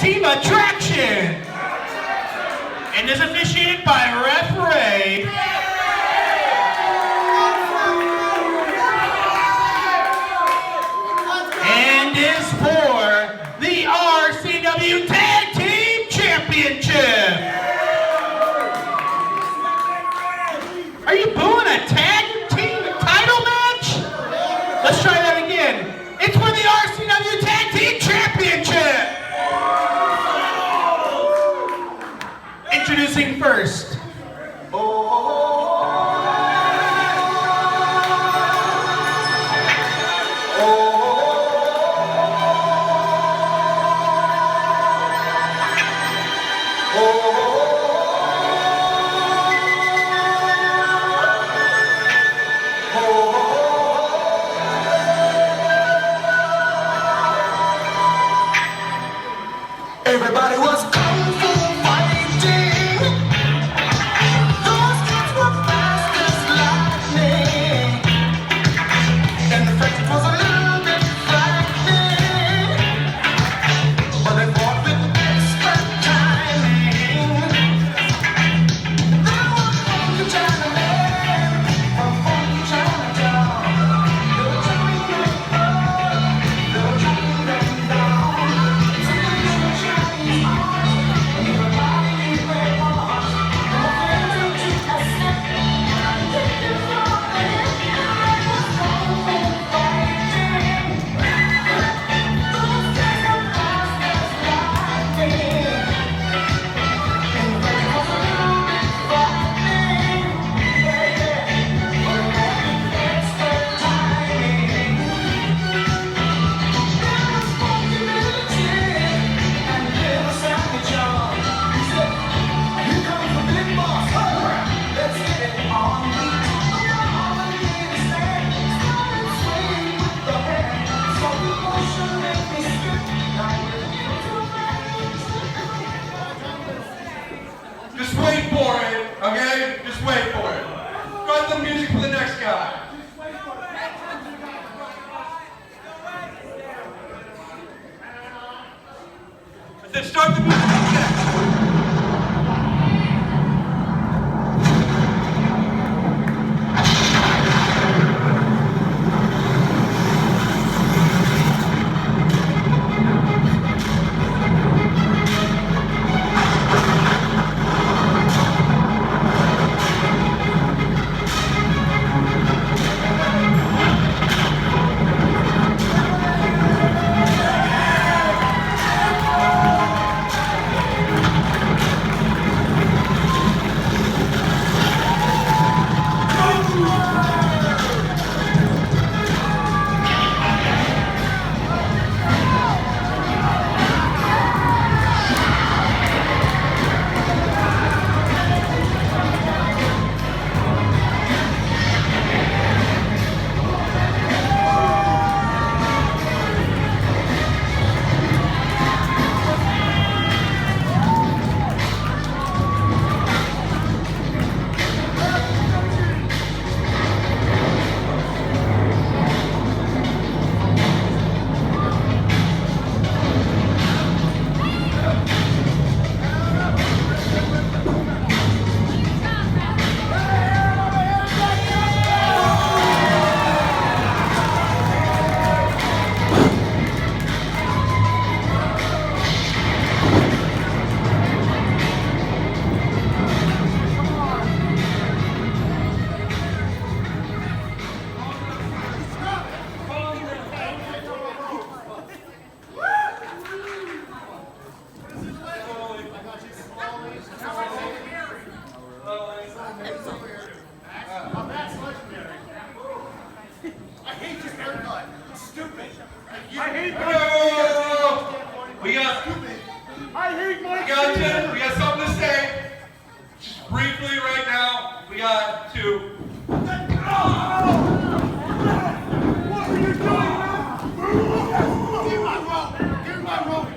Team Attraction. And is officiated by referee and is for the RCW Tag Team Championship. Are you booing a tag team title match? Let's try that again. It's for the RCW Tag Team Championship. Introducing first. Everybody was kung fu fighting. Those kids were fast as lightning, and the fact it was a little bit frightening, but they fought with extra timing. They were funky Chinamen from funky Chinatown. They were jumping them up, they were jumping them down. Just wait for it, okay? Just wait for it. Got the music for the next guy. Then start the music for the next. We got something to say. Just briefly right now, we got to... What are you doing, man? Give my rope! Give my rope!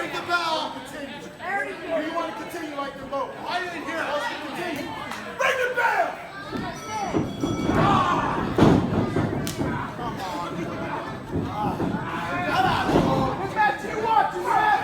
Ring the bell. Do you want to continue like the boat? I didn't hear it. Let's continue. Ring the bell. Come on. What match do you want? You have?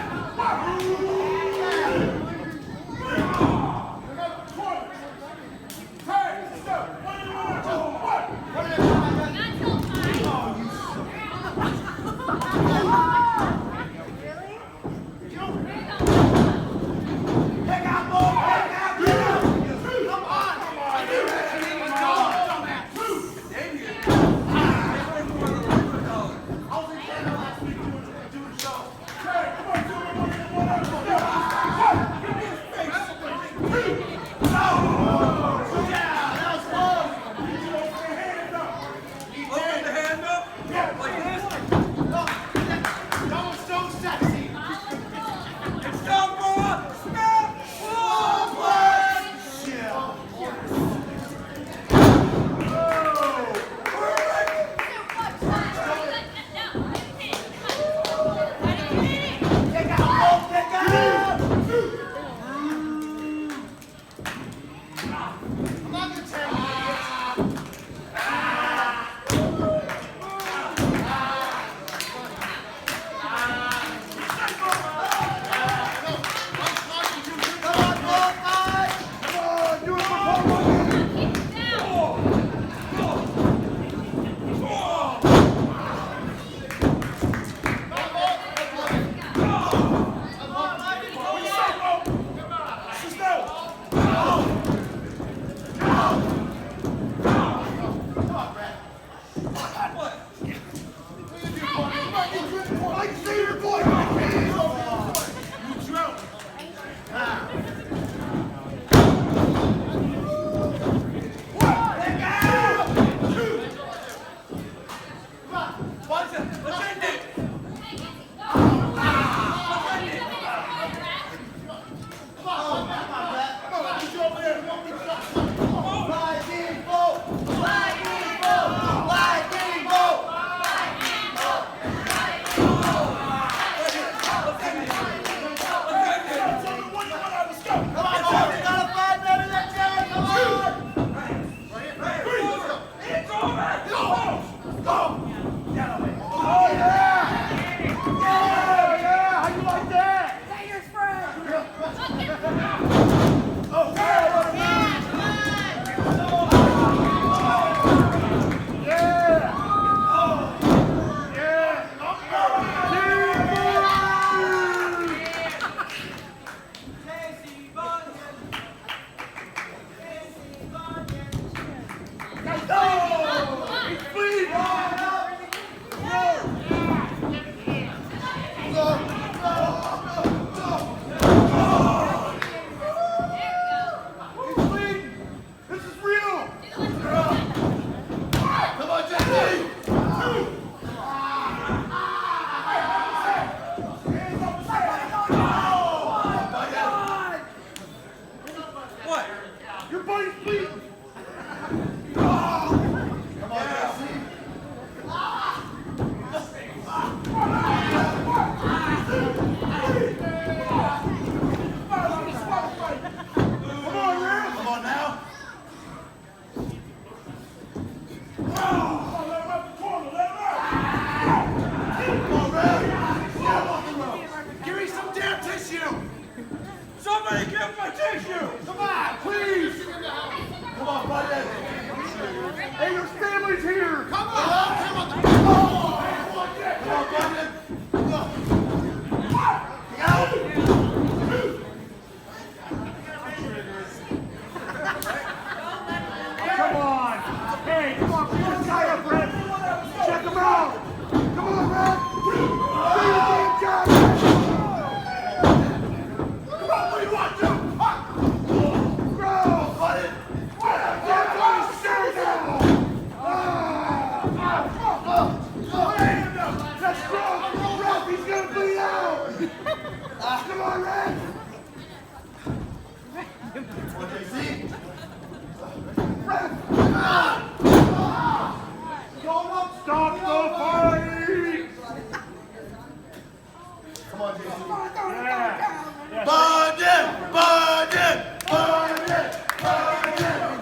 Come on, JC. Bunyan! Bunyan! Bunyan! Bunyan!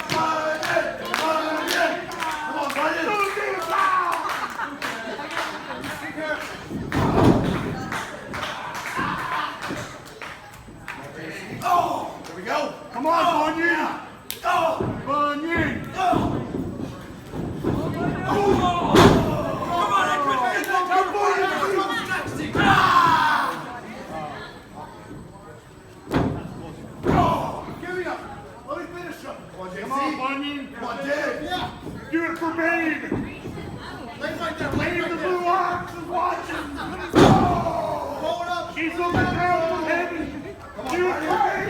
Bunyan! Bunyan! Come on, Bunyan! Oh! Here we go! Come on, Bunyan! Oh! Bunyan! Oh! Come on, Bunyan. Come on, Dave. Yeah. Do it for Babe. Babe, the Blue Ox is watching. Oh! Hold up. He's looking down from heaven. Do it for Babe.